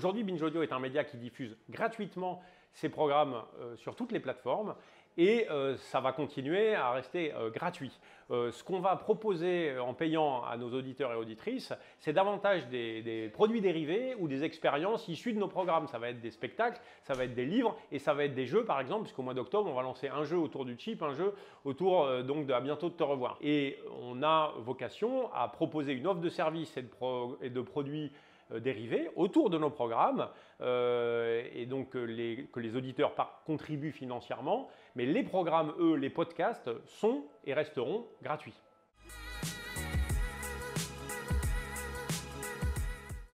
Aujourd'hui, Binge Audio est un média qui diffuse gratuitement ses programmes sur toutes les plateformes et ça va continuer à rester gratuit. Ce qu'on va proposer en payant à nos auditeurs et auditrices, c'est davantage des produits dérivés ou des expériences issues de nos programmes. Ça va être des spectacles, ça va être des livres et ça va être des jeux par exemple, puisqu'au mois d'octobre, on va lancer un jeu autour du chip, un jeu autour donc de À bientôt de te revoir. Et on a vocation à proposer une offre de services et de produits dérivés autour de nos programmes et donc que les auditeurs contribuent financièrement, mais les programmes, eux, les podcasts, sont et resteront gratuits.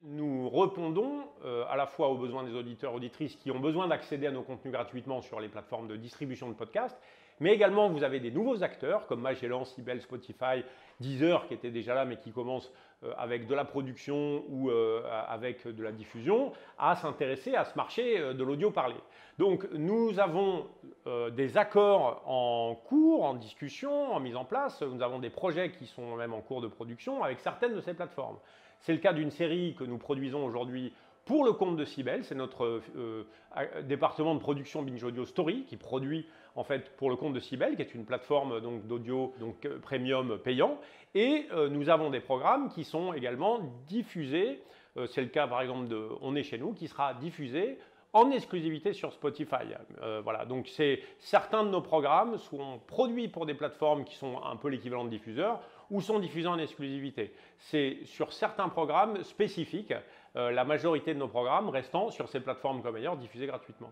Nous répondons à la fois aux besoins des auditeurs et auditrices qui ont besoin d'accéder à nos contenus gratuitement sur les plateformes de distribution de podcasts, mais également vous avez des nouveaux acteurs comme Magellan, Sibel, Spotify, Deezer qui étaient déjà là mais qui commencent avec de la production ou avec de la diffusion à s'intéresser à ce marché de l'audio parlé. Donc nous avons des accords en cours, en discussion, en mise en place. Nous avons des projets qui sont même en cours de production avec certaines de ces plateformes. C'est le cas d'une série que nous produisons aujourd'hui pour le compte de Sibel, c'est notre département de production Binge Audio Story qui produit en fait pour le compte de Sibel, qui est une plateforme d'audio premium payant. Et nous avons des programmes qui sont également diffusés. C'est le cas par exemple de On est chez nous, qui sera diffusé en exclusivité sur Spotify. Voilà, donc certains de nos programmes sont produits pour des plateformes qui sont un peu l'équivalent de diffuseurs ou sont diffusés en exclusivité. C'est sur certains programmes spécifiques, la majorité de nos programmes restant sur ces plateformes comme ailleurs diffusés gratuitement.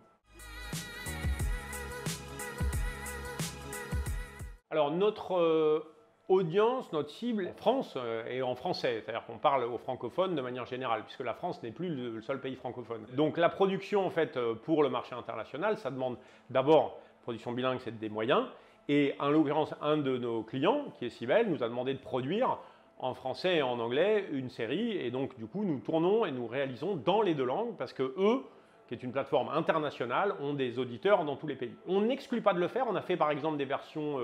Alors notre audience, notre cible, France est en français, c'est-à-dire qu'on parle aux francophones de manière générale, puisque la France n'est plus le seul pays francophone. Donc la production en fait pour le marché international, ça demande d'abord, production bilingue, c'est des moyens, et en l'occurrence un de nos clients, qui est Sibel, nous a demandé de produire en français et en anglais une série, et donc du coup nous tournons et nous réalisons dans les deux langues, parce que eux, qui est une plateforme internationale, ont des auditeurs dans tous les pays. On n'exclut pas de le faire, on a fait par exemple des versions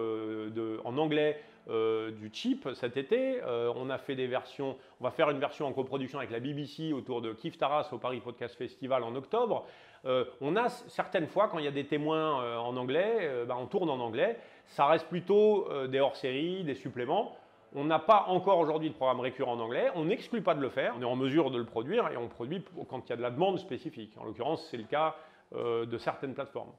en anglais du chip cet été, on a fait des versions, on va faire une version en coproduction avec la BBC autour de Kif Taras au Paris Podcast Festival en octobre. On a certaines fois, quand il y a des témoins en anglais, on tourne en anglais, ça reste plutôt des hors-séries, des suppléments. On n'a pas encore aujourd'hui de programme récurrent en anglais, on n'exclut pas de le faire, on est en mesure de le produire et on produit quand il y a de la demande spécifique. En l'occurrence, c'est le cas de certaines plateformes.